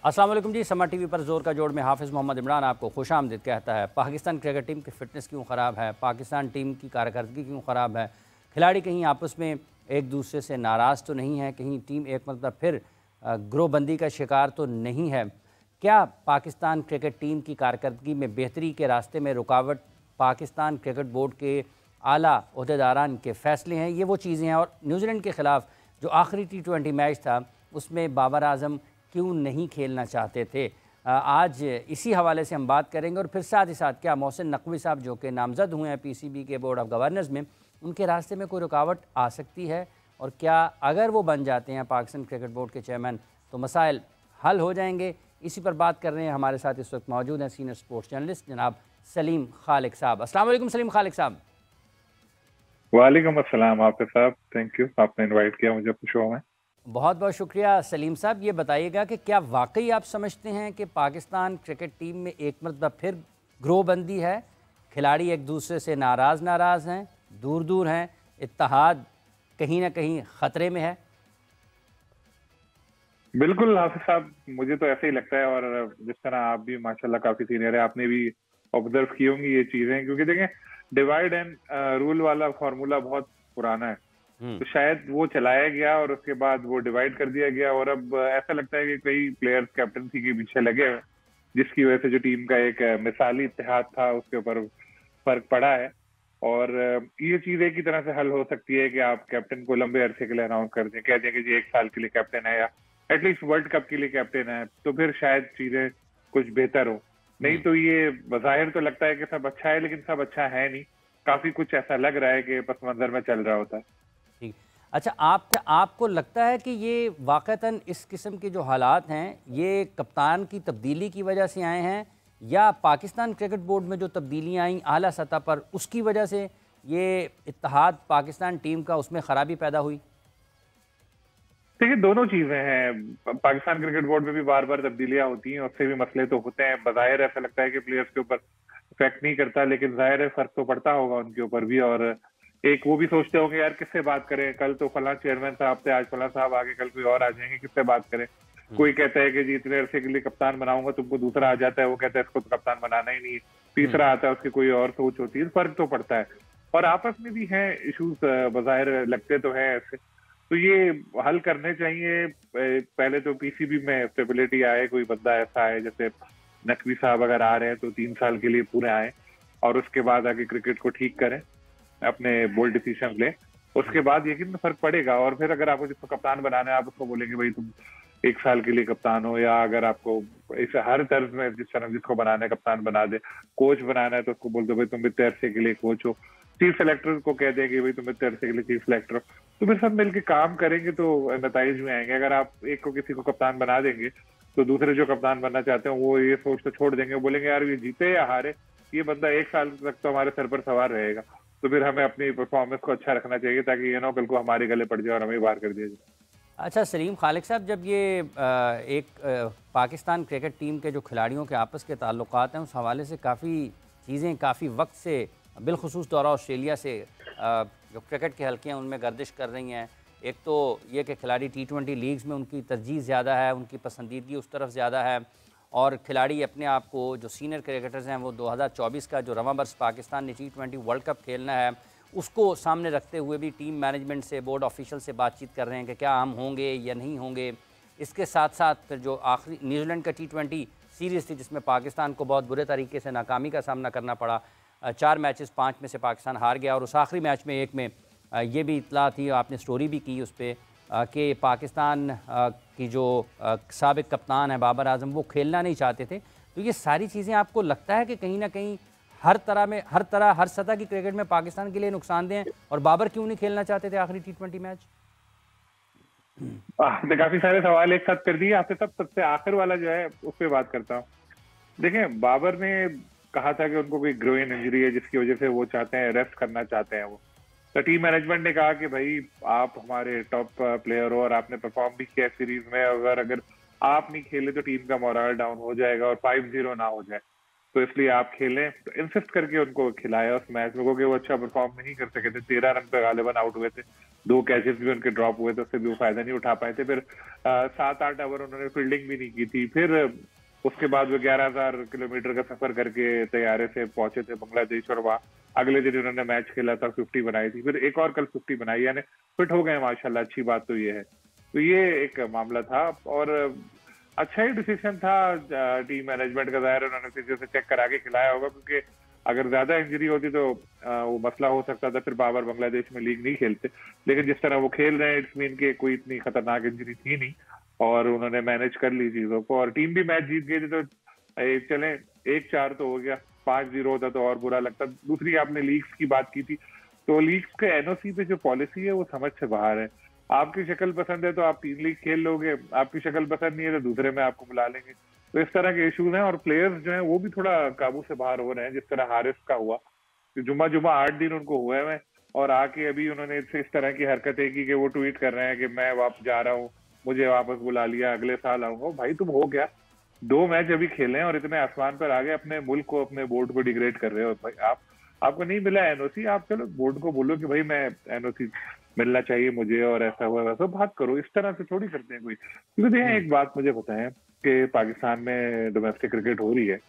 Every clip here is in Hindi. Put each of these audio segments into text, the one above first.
अस्सलाम वालेकुम जी। समा टीवी पर जोर का जोड़ में हाफिज़ मोहम्मद इमरान आपको खुशामदीद कहता है। पाकिस्तान क्रिकेट टीम की फ़िटनेस क्यों ख़राब है, पाकिस्तान टीम की कारकर्दगी क्यों ख़राब है, खिलाड़ी कहीं आपस में एक दूसरे से नाराज़ तो नहीं है, कहीं टीम एक मतलब फिर ग्रोहबंदी का शिकार तो नहीं है। क्या पाकिस्तान क्रिकेट टीम की कारकर्दगी में बेहतरी के रास्ते में रुकावट पाकिस्तान क्रिकेट बोर्ड के आला ओहदेदारान के फ़ैसले हैं? ये वो चीज़ें हैं। और न्यूजीलैंड के ख़िलाफ़ जो आखिरी T20 मैच था उसमें बाबर आज़म क्यों नहीं खेलना चाहते थे? आज इसी हवाले से हम बात करेंगे। और फिर साथ ही साथ क्या मोहसिन नकवी साहब जो कि नामज़द हुए हैं PCB के बोर्ड ऑफ गवर्नर्स में, उनके रास्ते में कोई रुकावट आ सकती है? और क्या अगर वो बन जाते हैं पाकिस्तान क्रिकेट बोर्ड के चेयरमैन तो मसाइल हल हो जाएंगे? इसी पर बात कर रहे हैं। हमारे साथ इस वक्त मौजूद हैं सीनियर स्पोर्ट्स जर्नलिस्ट जनाब सलीम खालिक साहब। अस्सलाम वालेकुम सलीम खालिक साहब। वालेकुम अस्सलाम आफिस साहब, थैंक यू, आपने इनवाइट किया मुझे अपने शो में। बहुत बहुत शुक्रिया सलीम साहब। ये बताइएगा कि क्या वाकई आप समझते हैं कि पाकिस्तान क्रिकेट टीम में एक मरतबा फिर ग्रोहबंदी है, खिलाड़ी एक दूसरे से नाराज़ हैं, दूर दूर हैं, इत्तेहाद कहीं ना कहीं ख़तरे में है? बिल्कुल आफिस साहब, मुझे तो ऐसे ही लगता है। और जिस तरह आप भी माशाल्लाह काफी सीनियर है, आपने भी ऑब्जर्व की होंगी ये चीजें, क्योंकि देखें डिवाइड एंड रूल वाला फॉर्मूला बहुत पुराना है। तो शायद वो चलाया गया और उसके बाद वो डिवाइड कर दिया गया, और अब ऐसा लगता है कि कई प्लेयर्स कैप्टनसी के पीछे लगे हैं, जिसकी वजह से जो टीम का एक मिसाली इत्तेहाद था उसके ऊपर फर्क पड़ा है। और ये चीज एक ही तरह से हल हो सकती है कि आप कैप्टन को लंबे अरसे के लिए अनाउंस कर दें, कह दें कि जी 1 साल के लिए कैप्टन है, या एटलीस्ट वर्ल्ड कप के लिए कैप्टन है, तो फिर शायद चीजें कुछ बेहतर हो। नहीं तो ये बज़ाहिर तो लगता है कि सब अच्छा है, लेकिन सब अच्छा है नहीं। काफी कुछ ऐसा लग रहा है कि पस मंजर में चल रहा होता है। ठीक। अच्छा, आपको लगता है कि ये वाक़तन इस किस्म के जो हालात हैं ये कप्तान की तब्दीली की वजह से आए हैं, या पाकिस्तान क्रिकेट बोर्ड में जो तब्दीलियाँ आई आला सतह पर उसकी वजह से ये इत्तेहाद पाकिस्तान टीम का उसमें ख़राबी पैदा हुई? देखिए, दोनों चीजें हैं। पाकिस्तान क्रिकेट बोर्ड में भी बार बार तब्दीलियां होती हैं, उससे भी मसले तो होते हैं। बज़ाहिर ऐसा लगता है कि प्लेयर्स के ऊपर इफेक्ट नहीं करता, लेकिन जाहिर है फर्क तो पड़ता होगा उनके ऊपर भी। और एक वो भी सोचते होंगे यार किससे बात करें, कल तो फला चेयरमैन साहब थे, आज फला साहब आगे, कल कोई और आ जाएंगे, किससे बात करें। कोई कहता है कि जी इतने अरसे के लिए कप्तान बनाऊंगा, तुमको दूसरा आ जाता है, वो कहता है इसको तो कप्तान बनाना ही नहीं। तीसरा आता है, उसकी कोई और सोच होती है, फर्क तो पड़ता है। और आपस में भी हैं इशूज, बज़ाहिर लगते तो हैं ऐसे। तो ये हल करने चाहिए। पहले तो PCB में स्टेबिलिटी आए, कोई बंदा ऐसा है जैसे नकवी साहब अगर आ रहे हैं तो 3 साल के लिए पूरे आए, और उसके बाद आगे क्रिकेट को ठीक करें, अपने बोल्ड डिसीजन ले। उसके बाद यकीन फर्क पड़ेगा। और फिर अगर आपको जिसको कप्तान बनाना है, आप उसको बोलेंगे भाई तुम 1 साल के लिए कप्तान हो, या अगर आपको इस हर तर्ज में जिस तरह जिसको बनाना है कप्तान बना दे। कोच बनाना है तो उसको बोल दो भाई तुम इतने अरसे के लिए कोच हो। चीफ सेलेक्टर को कह देंगे भाई तुम इतने अरसे के लिए चीफ सेलेक्टर हो। तो फिर सब मिलकर काम करेंगे तो नतीजे में आएंगे। अगर आप एक को किसी को कप्तान बना देंगे तो दूसरे जो कप्तान बनना चाहते हैं वो ये सोच तो छोड़ देंगे, बोलेंगे यार ये जीते या हारे, ये बंदा 1 साल तक तो हमारे सर पर सवार रहेगा। तो फिर हमें अपनी परफॉर्मेंस को अच्छा रखना चाहिए, ताकि ये ना कल को हमारे गले पड़ जाए और हमें बाहर कर दिया जाए। अच्छा सलीम खालिक साहब, जब ये पाकिस्तान क्रिकेट टीम के जो खिलाड़ियों के आपस के ताल्लुकात हैं उस हवाले से काफ़ी चीज़ें काफ़ी वक्त से बिलखुसूस दौरा ऑस्ट्रेलिया से जो क्रिकेट के हल्के हैं उनमें गर्दिश कर रही हैं। एक तो ये कि खिलाड़ी T20 लीग्स में उनकी तरजीह ज़्यादा है, उनकी पसंदीदगी उस तरफ ज़्यादा है, और खिलाड़ी अपने आप को जो सीनियर क्रिकेटर्स हैं वो 2024 का जो रवां बरस पाकिस्तान ने T20 वर्ल्ड कप खेलना है उसको सामने रखते हुए भी टीम मैनेजमेंट से, बोर्ड ऑफिशियल से बातचीत कर रहे हैं कि क्या हम होंगे या नहीं होंगे। इसके साथ साथ जो आखिरी न्यूजीलैंड का T20 सीरीज़ थी जिसमें पाकिस्तान को बहुत बुरे तरीके से नाकामी का सामना करना पड़ा, 4 मैचेस 5 में से पाकिस्तान हार गया, और उस आखिरी मैच में एक में ये भी इतला थी, आपने स्टोरी भी की उस पर, कि पाकिस्तान की जो साबिक कप्तान है बाबर आजम वो खेलना नहीं चाहते थे। तो ये सारी चीज़ें आपको लगता है कि कहीं ना कहीं हर सतह की क्रिकेट में पाकिस्तान के लिए नुकसानदेह हैं, और बाबर क्यों नहीं खेलना चाहते थे आखिरी T20 मैच? आपने काफी सारे सवाल एक साथ कर दिए। आपसे सबसे आखिर वाला जो है उस पर बात करता हूँ। देखें, बाबर ने कहा था कि उनको कोई ग्रोइन इंजरी है जिसकी वजह से वो चाहते हैं, रेस्ट करना चाहते हैं वो। तो टीम मैनेजमेंट ने कहा कि भाई आप हमारे टॉप प्लेयर हो और आपने परफॉर्म भी किया सीरीज में, अगर अगर आप नहीं खेले तो टीम का मोरल डाउन हो जाएगा और 5-0 ना हो जाए। तो इसलिए आप खेलें, तो इंसिस्ट करके उनको खिलाया उस मैच में, क्योंकि वो अच्छा परफॉर्म नहीं कर सके थे। 13 रन पे गालिबन आउट हुए थे, 2 कैचेस भी उनके ड्रॉप हुए थे, उससे भी वो फायदा नहीं उठा पाए थे। फिर 7-8 ओवर उन्होंने फील्डिंग भी नहीं की थी। फिर उसके बाद वो 11,000 किलोमीटर का सफर करके तैयारे से पहुंचे थे बांग्लादेश, और वहाँ अगले दिन उन्होंने मैच खेला था, 50 बनाई थी, फिर एक और कल 50 बनाई, यानी फिट हो गए माशाल्लाह। अच्छी बात तो ये है। तो ये एक मामला था, और अच्छा ही डिसीजन था टीम मैनेजमेंट का। जाहिर उन्होंने फिजियो से चेक करा के खिलाया होगा, क्योंकि अगर ज्यादा इंजरी होती तो वो मसला हो सकता था, फिर बाबर बांग्लादेश में लीग नहीं खेलते। लेकिन जिस तरह वो खेल रहे हैं, इट्स मीन के कोई इतनी खतरनाक इंजरी थी नहीं, और उन्होंने मैनेज कर ली चीजों को, और टीम भी मैच जीत गई थी। तो चले 1-4 तो हो गया, 5-0 होता तो और बुरा लगता। दूसरी आपने लीग्स की बात की थी, तो लीग्स के एनओसी पे जो पॉलिसी है वो समझ से बाहर है। आपकी शक्ल पसंद है तो आप 3 लीग खेल लोगे, आपकी शक्ल पसंद नहीं है तो दूसरे में आपको बुला लेंगे। तो इस तरह के इश्यूज हैं, और प्लेयर्स जो हैं वो भी थोड़ा काबू से बाहर हो रहे हैं, जिस तरह हारिस का हुआ कि जुम्मा 8 दिन उनको हुए हैं, और आके अभी उन्होंने इस तरह की हरकतें की कि वो ट्वीट कर रहे हैं कि मैं वापस जा रहा हूँ, मुझे वापस बुला लिया, अगले साल आऊंगा। भाई तुम हो क्या, 2 मैच अभी खेले हैं और इतने आसमान पर आ गए, अपने मुल्क को, अपने बोर्ड को डिग्रेड कर रहे हो। भाई आपको नहीं मिला एनओसी, आप चलो बोर्ड को बोलो कि भाई मैं एनओसी मिलना चाहिए मुझे, और ऐसा हुआ वैसा बात करो। इस तरह से थोड़ी करते हैं कोई। क्योंकि एक बात मुझे बताएं कि पाकिस्तान में डोमेस्टिक क्रिकेट हो रही है,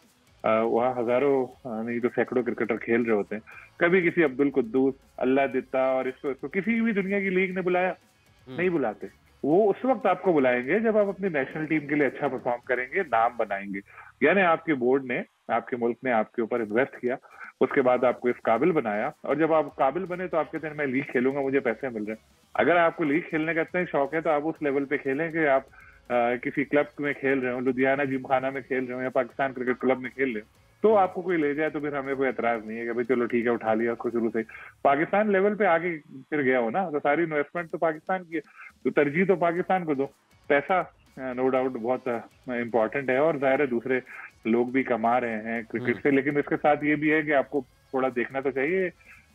वहाँ हजारों नहीं तो सैकड़ों क्रिकेटर खेल रहे होते हैं। कभी किसी अब्दुल कुद्दूस, अल्लाह दित्ता और इसको किसी भी दुनिया की लीग ने बुलाया? नहीं बुलाते। वो उस वक्त आपको बुलाएंगे जब आप अपनी नेशनल टीम के लिए अच्छा परफॉर्म करेंगे, नाम बनाएंगे। यानी आपके बोर्ड ने, आपके मुल्क ने आपके ऊपर इन्वेस्ट किया, उसके बाद आपको इस काबिल बनाया, और जब आप काबिल बने तो आप कहते हैं मैं लीग खेलूंगा, मुझे पैसे मिल रहे हैं। अगर आपको लीग खेलने का इतना ही शौक है तो आप उस लेवल पे खेलें कि आप किसी क्लब में खेल रहे हो, लुधियाना जिमखाना में खेल रहे हो, या पाकिस्तान क्रिकेट क्लब में खेल रहे हो, तो आपको कोई ले जाए तो फिर हमें कोई एतराज नहीं है कि भाई चलो ठीक है, उठा लिया उसको शुरू से। पाकिस्तान लेवल पे आगे फिर गया हो ना, तो सारी इन्वेस्टमेंट तो पाकिस्तान की है, तो तरजीह तो पाकिस्तान को दो। पैसा नो डाउट बहुत इंपॉर्टेंट है, और जाहिर है दूसरे लोग भी कमा रहे हैं क्रिकेट से। लेकिन इसके साथ ये भी है कि आपको थोड़ा देखना तो चाहिए।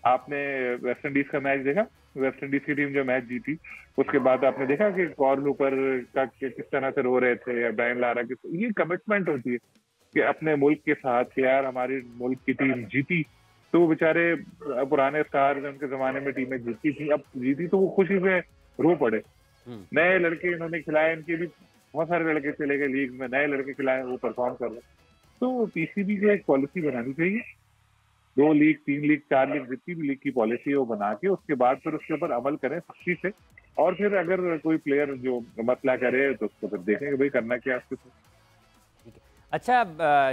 आपने वेस्ट इंडीज का मैच देखा? वेस्ट इंडीज की टीम जो मैच जीती, उसके बाद आपने देखा कि कॉर्ल हूपर का किस तरह से रो रहे थे, या ब्रायन लारा की। ये कमिटमेंट होती है कि अपने मुल्क के साथ, कि यार हमारी मुल्क की टीम जीती, तो बेचारे पुराने स्टार उनके जमाने में टीमें जीती थी, अब जीती तो वो खुशी से रो पड़े। नए लड़के इन्होंने खिलाए, इनके भी बहुत सारे लड़के चले गए लीग में, नए लड़के खिलाए, वो परफॉर्म कर रहे। तो पीसीबी की एक पॉलिसी बनानी चाहिए, 2 लीग, 3 लीग, 4 लीग, जितनी भी लीग की पॉलिसी है वो बना के, उसके बाद फिर उसके ऊपर अमल करें सख्ती से। और फिर अगर कोई प्लेयर जो मसला करे तो उसको फिर देखेंगे भाई करना क्या है उसके। अच्छा,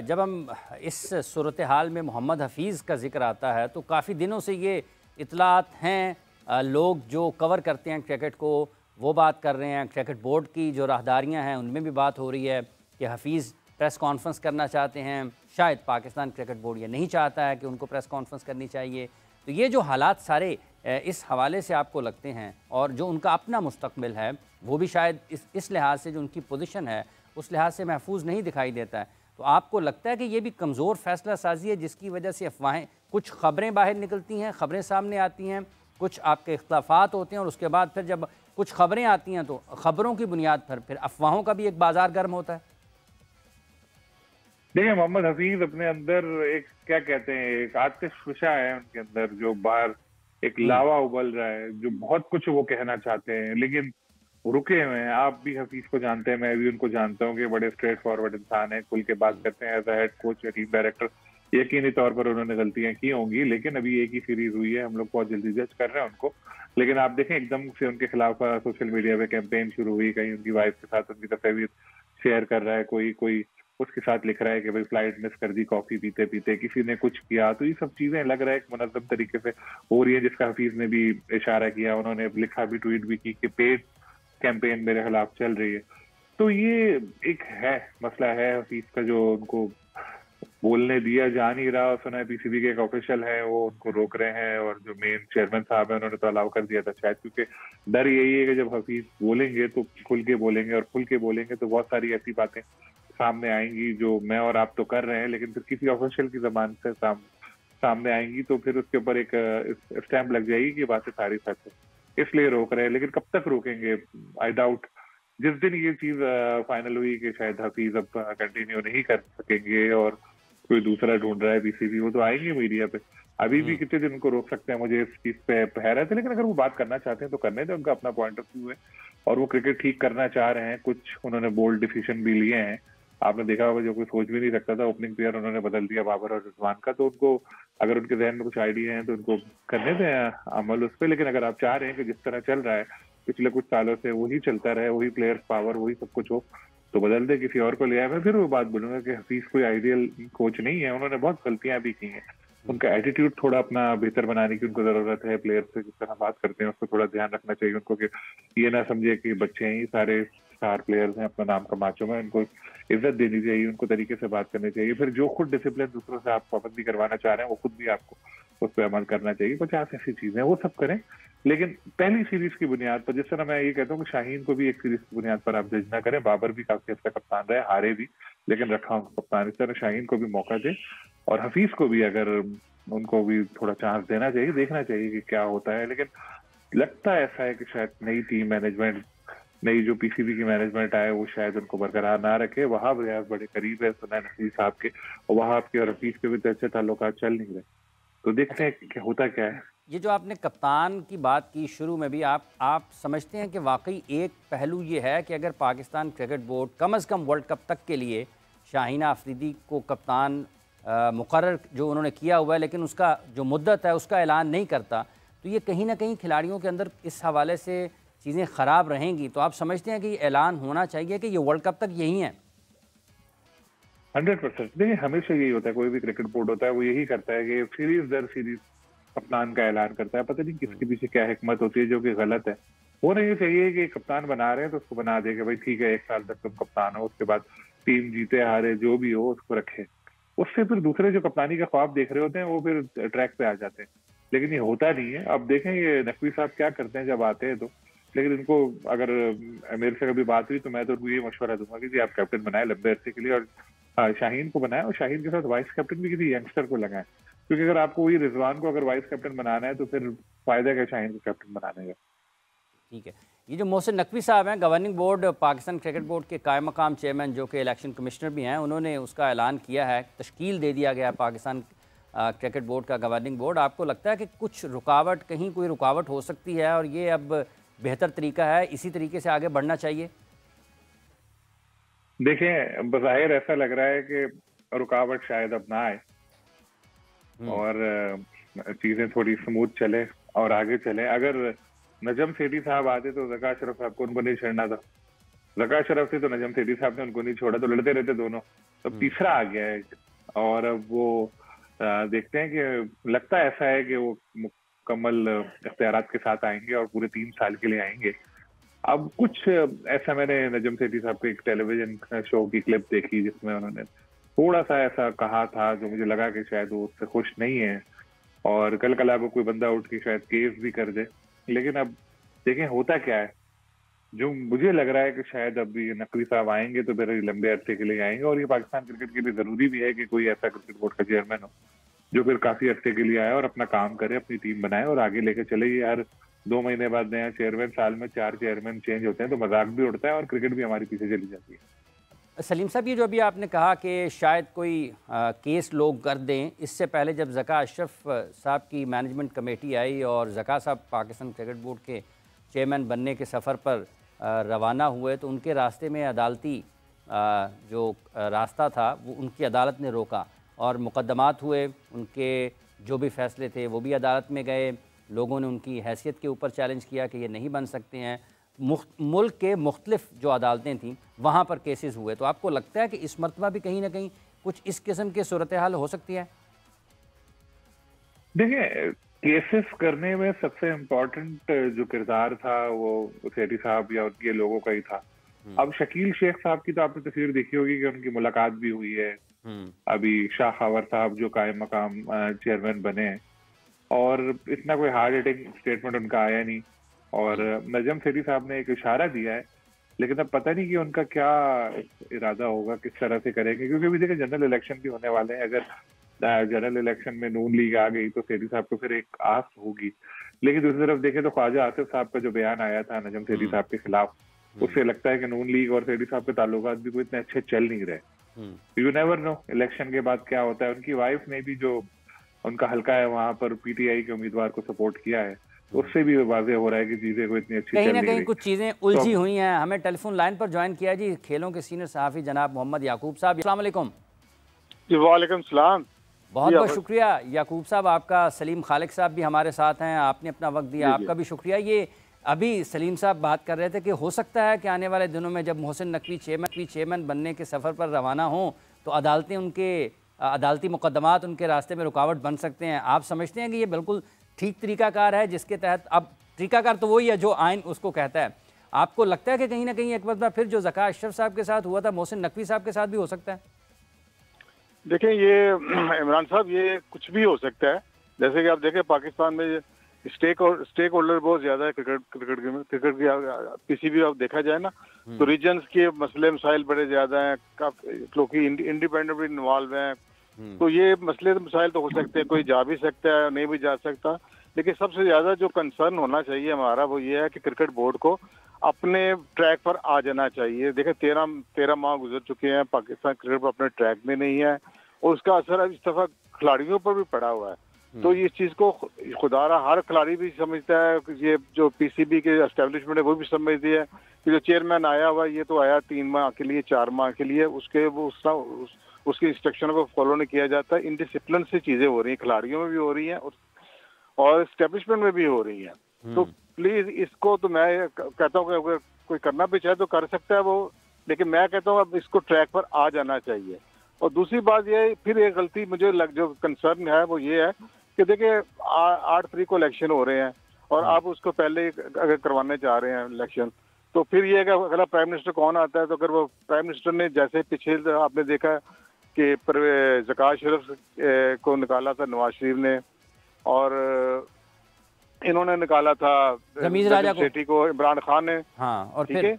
जब हम इस सूरत हाल में मोहम्मद हफीज़ का जिक्र आता है तो काफ़ी दिनों से ये इतलात हैं, लोग जो कवर करते हैं क्रिकेट को वो बात कर रहे हैं, क्रिकेट बोर्ड की जो राहदारियाँ हैं उनमें भी बात हो रही है कि हफीज़ प्रेस कॉन्फ्रेंस करना चाहते हैं। शायद पाकिस्तान क्रिकेट बोर्ड ये नहीं चाहता है कि उनको प्रेस कॉन्फ्रेंस करनी चाहिए। तो ये जो हालात सारे इस हवाले से आपको लगते हैं, और जो उनका अपना मुस्तकबिल है वो भी शायद इस लिहाज से जो उनकी पोजीशन है उस लिहाज से महफूज नहीं दिखाई देता है, तो आपको लगता है कि ये भी कमज़ोर फैसला साजी है जिसकी वजह से अफवाहें, कुछ ख़बरें बाहर निकलती हैं, ख़बरें सामने आती हैं, कुछ आपके इख्तलाफात होते हैं, और उसके बाद फिर जब कुछ ख़बरें आती हैं तो ख़बरों की बुनियाद पर फिर अफवाहों का भी एक बाज़ार गर्म होता है? देखिए, मोहम्मद हफीज अपने अंदर एक क्या कहते हैं, एक आतिशफिशा है उनके अंदर, जो बाहर एक लावा उबल रहा है, जो बहुत कुछ वो कहना चाहते हैं लेकिन रुके हुए हैं। आप भी हफीज को जानते हैं, मैं भी उनको जानता हूँ कि बड़े स्ट्रेट फॉरवर्ड इंसान है, खुल के बात करते हैं एज अ हेड कोच या टीम डायरेक्टर। यकीनी तौर पर उन्होंने गलतियां की होंगी, लेकिन अभी एक ही सीरीज हुई है, हम लोग बहुत जल्दी जज कर रहे हैं उनको। लेकिन आप देखें एकदम से उनके खिलाफ सोशल मीडिया पे कैंपेन शुरू हुई, कहीं उनकी वाइफ के साथ उनकी तस्वीर शेयर कर रहा है, कोई कोई उसके साथ लिख रहा है कि भाई फ्लाइट मिस कर दी कॉफी पीते पीते, किसी ने कुछ किया। तो ये सब चीजें लग रहा है एक मुनज़्ज़म तरीके से हो रही है, जिसका हफीज ने भी इशारा किया, उन्होंने लिखा भी, ट्वीट भी की कि पेड कैंपेन मेरे खिलाफ चल रही है। तो ये एक है मसला है हफीज का, जो उनको बोलने दिया जा नहीं रहा। सुना है पीसीबी के एक ऑफिशियल है वो उनको रोक रहे हैं, और जो मेन चेयरमैन साहब है उन्होंने तो अलाउ कर दिया था शायद, क्योंकि डर यही है कि जब हफीज बोलेंगे तो खुल के बोलेंगे, और खुल के बोलेंगे तो बहुत सारी ऐसी बातें सामने आएंगी जो मैं और आप तो कर रहे हैं, लेकिन फिर किसी ऑफिशियल की जबान से सामने आएंगी, तो फिर उसके ऊपर एक स्टैंप लग जाएगी कि बातें सारी सच है, इसलिए रोक रहे हैं। लेकिन कब तक रोकेंगे, आई डाउट। जिस दिन ये चीज फाइनल हुई कि शायद हफीज अब कंटिन्यू नहीं कर सकेंगे और कोई दूसरा ढूंढ रहा है पीसीबी, वो तो आएंगे मीडिया पे। अभी भी हम्म। कितने दिन उनको रोक सकते हैं, मुझे इस चीज पे हैरत है। लेकिन अगर वो बात करना चाहते हैं तो करने दें, उनका अपना पॉइंट ऑफ व्यू है और वो क्रिकेट ठीक करना चाह रहे हैं। कुछ उन्होंने बोल्ड डिसीजन भी लिए हैं, आपने देखा होगा, जो कोई सोच भी नहीं सकता था। ओपनिंग पेयर उन्होंने बदल दिया बाबर और रिजवान का, तो उनको अगर उनके जहन में कुछ आइडिया है तो उनको करने दें अमल उस पर। लेकिन अगर आप चाह रहे हैं कि जिस तरह चल रहा है पिछले कुछ सालों से वही चलता रहे, वही प्लेयर्स पावर, वही सब कुछ हो, तो बदल दे, किसी और को ले आए। मैं फिर वो बात बोलूंगा कि हफीज कोई आइडियल कोच नहीं है, उन्होंने बहुत गलतियां भी की हैं। उनका एटीट्यूड थोड़ा अपना बेहतर बनाने की उनको जरूरत है। प्लेयर से जिस तरह बात करते हैं उसको थोड़ा ध्यान रखना चाहिए उनको, कि ये ना समझे कि बच्चे हैं, सारे स्टार प्लेयर्स हैं, अपना नाम कमा चुके हैं, उनको इज्जत देनी चाहिए, उनको तरीके से बात करनी चाहिए। फिर जो खुद डिसिप्लिन दूसरों से आप पाबंदी करवाना चाह रहे हैं वो खुद भी आपको उस पर अमल करना चाहिए। 50 ऐसी चीजें वो सब करें, लेकिन पहली सीरीज की बुनियाद पर, जिस तरह मैं ये कहता हूँ कि शाहीन को भी एक सीरीज की बुनियाद पर आप जज ना करें। बाबर भी काफी अच्छा कप्तान रहे, हारे भी, लेकिन रखा उनको कप्तान। इस तरह शाहीन को भी मौका दे और हफीज को भी, अगर उनको भी थोड़ा चांस देना चाहिए, देखना चाहिए कि क्या होता है। लेकिन लगता ऐसा है कि शायद नई टीम मैनेजमेंट, नई जो पीसीबी की मैनेजमेंट आए, वो शायद उनको बरकरार ना रखे। वहाब रियाज बड़े करीब है सुनैन नकवी साहब के, और वहाब के और हफीज के भी तो अच्छे ताल्लुकात चल नहीं रहे। तो देखते अच्छा, हैं कि होता क्या है। ये जो आपने कप्तान की बात की शुरू में भी, आप समझते हैं कि वाकई एक पहलू ये है कि अगर पाकिस्तान क्रिकेट बोर्ड कम से कम वर्ल्ड कप तक के लिए शाहीन आफरीदी को कप्तान मुकर्रर जो उन्होंने किया हुआ है, लेकिन उसका जो मुद्दत है उसका ऐलान नहीं करता, तो ये कहीं ना कहीं खिलाड़ियों के अंदर इस हवाले से चीज़ें ख़राब रहेंगी। तो आप समझते हैं कि ये ऐलान होना चाहिए कि ये वर्ल्ड कप तक यही है? 100%। देखिए, हमेशा यही होता है, कोई भी क्रिकेट बोर्ड होता है वो यही करता है कि सीरीज दर सीरीज कप्तान का ऐलान करता है। पता नहीं किसके पीछे क्या हिकमत होती है जो कि गलत है। होना ये चाहिए कि कप्तान बना रहे हैं तो उसको बना दे कि भाई ठीक है, 1 साल तक तुम कप्तान हो, उसके बाद टीम जीते हारे जो भी हो उसको रखे। उससे फिर दूसरे जो कप्तानी का ख्वाब देख रहे होते हैं वो फिर ट्रैक पे आ जाते हैं। लेकिन ये होता नहीं है। अब देखें ये नकवी साहब क्या करते हैं जब आते हैं तो। लेकिन इनको अगर मेरे से कभी बात हुई तो मैं तो उनको ये मशवरा दूंगा कि जी आप कैप्टन बनाए लंबे अरसे के लिए, और शाहीन को बनाए, और शाहीन के साथ वाइस कैप्टन भी किसी यंगस्टर को लगाए। क्योंकि अगर आपको वही रिजवान को अगर वाइस कैप्टन बनाना है तो फिर फायदा क्या शाहीन को कैप्टन बनाने का। ठीक है। ये जो मोहसिन नकवी साहब हैं, governing board Pakistan cricket board के कायम मकाम चेयरमैन, जो कि इलेक्शन कमिश्नर भी हैं, उन्होंने उसका ऐलान किया है, तश्कील दे दिया गया पाकिस्तान क्रिकेट बोर्ड का गवर्निंग बोर्ड। आपको लगता है कि कुछ रुकावट, कहीं कोई रुकावट हो सकती है और ये अब बेहतर तरीका है, इसी तरीके से आगे बढ़ना चाहिए? देखें, बज़ाहिर ऐसा लग रहा है कि रुकावट शायद अब ना आए और चीजें थोड़ी स्मूथ चले और आगे चले। अगर नजम सेठी साहब आते तो जका अशरफ साहब को उनको नहीं छेड़ना था। जका अशरफ से तो नजम सेठी साहब ने उनको नहीं छोड़ा, तो लड़ते रहते दोनों। तो तीसरा आ गया है और अब वो देखते हैं कि लगता ऐसा है कि वो मुकम्मल इख्तियारात के साथ आएंगे और पूरे 3 साल के लिए आएंगे। अब कुछ ऐसा, मैंने नजम सेठी साहब के एक टेलीविजन शो की क्लिप देखी जिसमें उन्होंने थोड़ा सा ऐसा कहा था जो मुझे लगा कि शायद वो उससे खुश नहीं है, और कल कला को कोई बंदा उठ के शायद केस भी कर दे। लेकिन अब देखें होता क्या है। जो मुझे लग रहा है कि शायद अब ये नकवी साहब आएंगे तो फिर लंबे अरसे के लिए आएंगे, और ये पाकिस्तान क्रिकेट के लिए जरूरी भी है कि कोई ऐसा क्रिकेट बोर्ड का चेयरमैन हो जो फिर काफी अरसे के लिए आए और अपना काम करे, अपनी टीम बनाए और आगे लेके चले। ये हर 2 महीने बाद नया चेयरमैन, साल में 4 चेयरमैन चेंज होते हैं, तो मजाक भी उड़ता है और क्रिकेट भी हमारी पीछे चली जाती है। सलीम साहब, ये जो अभी आपने कहा कि शायद कोई केस लोग कर दें, इससे पहले जब ज़का अशरफ साहब की मैनेजमेंट कमेटी आई और ज़का साहब पाकिस्तान क्रिकेट बोर्ड के चेयरमैन बनने के सफ़र पर रवाना हुए, तो उनके रास्ते में अदालती जो रास्ता था वो उनकी अदालत ने रोका और मुकदमात हुए। उनके जो भी फ़ैसले थे वो भी अदालत में गए। लोगों ने उनकी हैसियत के ऊपर चैलेंज किया कि ये नहीं बन सकते हैं। मुल्क के मुख्तलिफ जो अदालतें थीं वहाँ पर केसेस हुए। तो आपको लगता है कि इस मरतबा भी कहीं ना कहीं कुछ इस किस्म की सूरत हाल हो सकती है? देखिए, केसेस करने में सबसे इम्पोर्टेंट जो किरदार था वो सेठी साहब या उनके लोगों का ही था। अब शकील शेख साहब की तो आपने तस्वीर देखी होगी कि उनकी मुलाकात भी हुई है। अभी शाह खवर साहब जो कायम मकाम चेयरमैन बने हैं, और इतना कोई हार्ड हिटिंग स्टेटमेंट उनका आया नहीं। और नजम सेठी साहब ने एक इशारा दिया है, लेकिन अब पता नहीं कि उनका क्या इरादा होगा, किस तरह से करेंगे। क्योंकि अभी देखिए जनरल इलेक्शन भी होने वाले हैं। अगर जनरल इलेक्शन में नून लीग आ गई तो सेठी साहब को फिर एक आस होगी। लेकिन दूसरी तरफ देखें तो ख्वाजा आसिफ साहब का जो बयान आया था नजम सेठी साहब के खिलाफ, उससे लगता है कि नून लीग और सेठी साहब के ताल्लुकात भी कोई इतने अच्छे चल नहीं रहे। यू नेवर नो इलेक्शन के बाद क्या होता है। उनकी वाइफ ने भी जो उनका हल्का है वहां पर पीटीआई के उम्मीदवार को सपोर्ट किया है, उससे भी वाज़ेह हो रहा है कि चीजें को इतनी अच्छी कहीं चल ना नहीं कहीं रही। कुछ चीज़ें उलझी हुई हैं। हमें टेलीफोन लाइन पर ज्वाइन किया जी खेलों के सीनियर सहाफ़ी जनाब मोहम्मद याकूब साहब। अस्सलाम वालेकुम। जी वालेकुम सलाम। बहुत बहुत शुक्रिया याकूब साहब आपका। सलीम खालिक साहब भी हमारे साथ हैं, आपने अपना वक्त दिया, आपका भी शुक्रिया। ये अभी सलीम साहब बात कर रहे थे कि हो सकता है कि आने वाले दिनों में जब मोहसिन नकवी चेयरमैन बनने के सफ़र पर रवाना हों तो अदालतें उनके अदालती मुकदमात उनके रास्ते में रुकावट बन सकते हैं। आप समझते हैं कि ये बिल्कुल ठीक तरीकाकार है जिसके तहत, अब तरीकाकार तो वही है जो आइन उसको कहता है, आपको लगता है कि कहीं ना कहीं एक बार फिर जो ज़का अशरफ साहब के साथ हुआ था मोहसिन नकवी साहब के साथ भी हो सकता है? देखें ये इमरान साहब, ये कुछ भी हो सकता है। जैसे कि आप देखें पाकिस्तान में स्टेक होल्डर बहुत ज्यादा है क्रिकेट की पीसीबी आप देखा जाए ना तो रीजन्स के मसले मसाइल बड़े ज्यादा हैं, काफी लोग इंडिपेंडेंट भी इन्वॉल्व हैं। तो ये मसले मसाइल तो हो सकते हैं, कोई जा भी सकता है नहीं भी जा सकता, लेकिन सबसे ज्यादा जो कंसर्न होना चाहिए हमारा वो ये है कि क्रिकेट बोर्ड को अपने ट्रैक पर आ जाना चाहिए। देखिए 13 माह गुजर चुके हैं, पाकिस्तान क्रिकेट पर अपने ट्रैक में नहीं है और उसका असर अब इस दफा खिलाड़ियों पर भी पड़ा हुआ है। तो इस चीज को खुदारा हर खिलाड़ी भी समझता है, ये जो पीसीबी के एस्टेब्लिशमेंट है वो भी समझती है कि जो चेयरमैन आया हुआ ये तो आया 3 माह के लिए 4 माह के लिए, उसके वो उसकी इंस्ट्रक्शन को फॉलो नहीं किया जाता। इनडिसिप्लिन से चीजें हो रही हैं, खिलाड़ियों में भी हो रही हैं और एस्टेब्लिशमेंट में भी हो रही हैं। तो प्लीज इसको तो मैं कहता हूँ कि अगर कोई करना भी चाहे तो कर सकता है वो, लेकिन मैं कहता हूँ अब इसको ट्रैक पर आ जाना चाहिए। और दूसरी बात ये फिर एक गलती मुझे जो कंसर्न है वो ये है कि देखिए 8 तारीख को इलेक्शन हो रहे हैं और आप उसको पहले अगर करवाने चाह रहे हैं इलेक्शन, तो फिर ये अगला प्राइम मिनिस्टर कौन आता है, तो अगर वो प्राइम मिनिस्टर ने जैसे पीछे आपने देखा कि ज़का अशरफ को निकाला था नवाज शरीफ ने और इन्होंने निकाला था रमीज राजा सेठी को इमरान खान ने, हाँ, और ठीक है,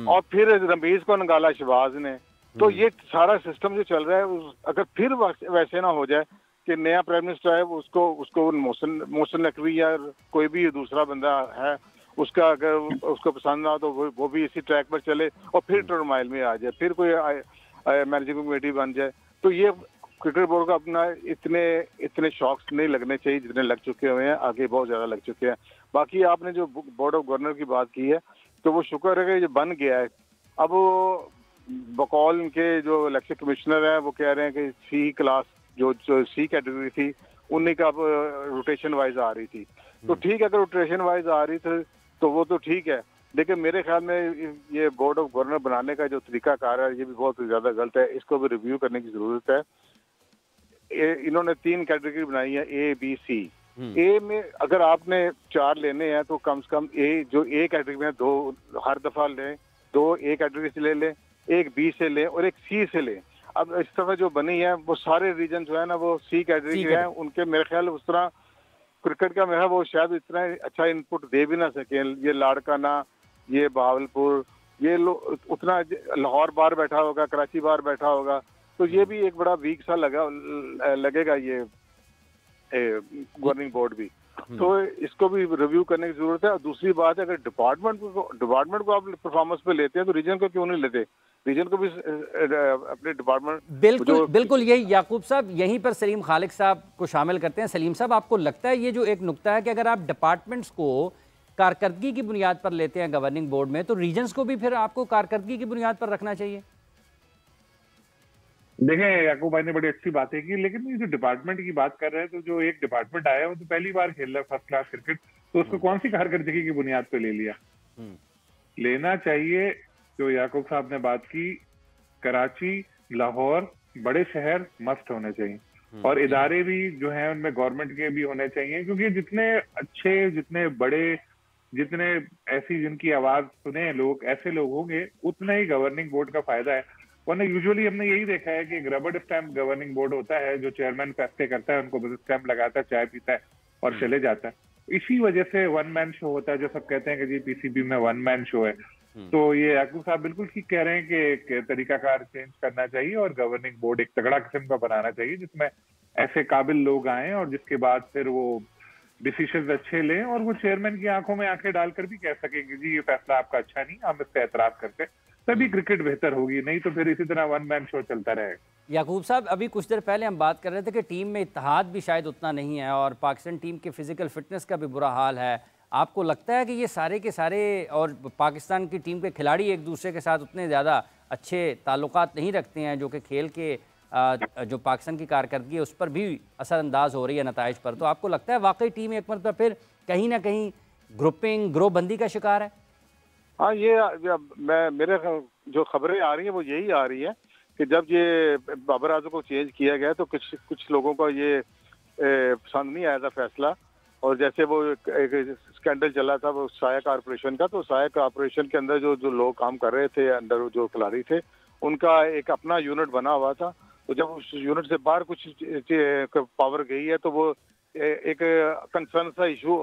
और फिर रमीज को निकाला शहबाज ने। तो ये सारा सिस्टम जो चल रहा है अगर फिर वैसे ना हो जाए कि नया प्राइम मिनिस्टर है उसको मोहसिन नकवी या कोई भी दूसरा बंदा है उसका अगर उसको पसंद ना हो तो वो भी इसी ट्रैक पर चले और फिर टर्माइल में आ जाए, फिर कोई मैनेजिंग कमेटी बन जाए, तो ये क्रिकेट बोर्ड का अपना इतने शॉक्स नहीं लगने चाहिए जितने लग चुके हुए हैं, आगे बहुत ज्यादा लग चुके हैं। बाकी आपने जो बोर्ड ऑफ गवर्नर की बात की है तो वो शुक्र है कि ये बन गया है। अब बकौल इनके जो इलेक्शन कमिश्नर हैं वो कह रहे हैं कि सी क्लास जो सी कैटेगरी थी उन्हीं का अब रोटेशन वाइज आ रही थी, तो ठीक है अगर रोटेशन वाइज आ रही थी तो वो तो ठीक है, लेकिन मेरे ख्याल में ये बोर्ड ऑफ गवर्नर बनाने का जो तरीकाकार है ये भी बहुत ज्यादा गलत है, इसको भी रिव्यू करने की जरूरत है। इन्होंने 3 कैटेगरी बनाई है, ए बी सी। ए में अगर आपने 4 लेने हैं तो कम से कम जो ए कैटेगरी में 2 हर दफा लें, 2 ए कैटेगरी से ले लें, एक बी से लें और एक सी से लें। अब इस दफा जो बनी है वो सारे रीजन जो है ना वो सी कैटेगरी के हैं, उनके मेरे ख्याल उस तरह क्रिकेट का मेरा वो शायद इतना अच्छा इनपुट दे भी ना सके। ये लाड़काना, ये बहावलपुर, ये उतना लाहौर बाहर बैठा होगा, कराची बाहर बैठा होगा, तो ये भी एक बड़ा वीक सा लगेगा ये गवर्निंग बोर्ड भी। तो इसको भी रिव्यू करने की जरूरत है। और दूसरी बात है अगर डिपार्टमेंट को आप परफॉर्मेंस पे लेते हैं तो रीजन को क्यों नहीं लेते, रीजन को भी अपने डिपार्टमेंट। बिल्कुल यही याकूब साहब, यहीं पर सलीम खालिक साहब को शामिल करते हैं। सलीम साहब, आपको लगता है ये जो एक नुक्ता है कि अगर आप डिपार्टमेंट्स को कारकर्दगी की बुनियाद पर लेते हैं गवर्निंग बोर्ड में तो रीजन्स को भी फिर आपको कारकर्दगी की बुनियाद पर रखना चाहिए? देखें याकूब भाई ने बड़ी अच्छी बातें की, लेकिन ये जो डिपार्टमेंट की बात कर रहे हैं तो जो एक डिपार्टमेंट आया वो तो पहली बार खेल रहा है फर्स्ट क्लास क्रिकेट, तो उसको कौन सी कारकर्दगी की बुनियाद पे ले लिया? लेना चाहिए जो याकूब साहब ने बात की, कराची, लाहौर, बड़े शहर मस्ट होने चाहिए और इदारे भी जो हैं उनमें गवर्नमेंट के भी होने चाहिए, क्योंकि जितने अच्छे, जितने बड़े, जितने ऐसी जिनकी आवाज सुने लोग, ऐसे लोग होंगे उतना ही गवर्निंग बोर्ड का फायदा है। वरना यूजुअली हमने यही देखा है कि एक रबड़ स्टैम्प गवर्निंग बोर्ड होता है, जो चेयरमैन फैसले करता है, उनको बस स्टैम्प लगाता है, चाय पीता है और चले जाता है। इसी वजह से वन मैन शो होता है, जो सब कहते हैं कि जी पीसीबी में वन मैन शो है। तो ये याकूब साहब बिल्कुल ठीक कह रहे हैं कि तरीकाकार चेंज करना चाहिए और गवर्निंग बोर्ड एक तगड़ा किस्म का बनाना चाहिए जिसमें ऐसे काबिल लोग आए और जिसके बाद फिर वो डिसीजन अच्छे लें और वो चेयरमैन की आंखों में आंखें डालकर भी कह सके कि जी ये फैसला आपका अच्छा नहीं, हम इस पे एतराज करते हैं। तभी क्रिकेट बेहतर होगी, नहीं तो फिर इसी तरह वन मैन शो चलता रहेगा। याकूब साहब, अभी कुछ देर पहले हम बात कर रहे थे कि टीम में इत्तेहाद भी शायद उतना नहीं है और पाकिस्तान टीम के फिजिकल फिटनेस का भी बुरा हाल है। आपको लगता है कि ये सारे के सारे और पाकिस्तान की टीम के खिलाड़ी एक दूसरे के साथ उतने ज़्यादा अच्छे ताल्लुकात नहीं रखते हैं, जो कि खेल के जो पाकिस्तान की कारकर्दगी है उस पर भी असरअंदाज हो रही है नताइज पर? तो आपको लगता है वाकई टीम एक मरतबा फिर कहीं ना कहीं ग्रुपिंग, ग्रोहबंदी का शिकार है? हाँ, मैं मेरे जो खबरें आ रही हैं वो यही आ रही है कि जब ये बाबर आजम को चेंज किया गया तो कुछ लोगों का ये पसंद नहीं आया था फैसला। और जैसे वो एक स्कैंडल चला था वो साया कारपोरेशन का, तो साया कारपोरेशन के अंदर जो लोग काम कर रहे थे, अंदर जो खिलाड़ी थे, उनका एक अपना यूनिट बना हुआ था। तो जब उस यूनिट से बाहर कुछ पावर गई है तो वो एक कंसर्न सा इशू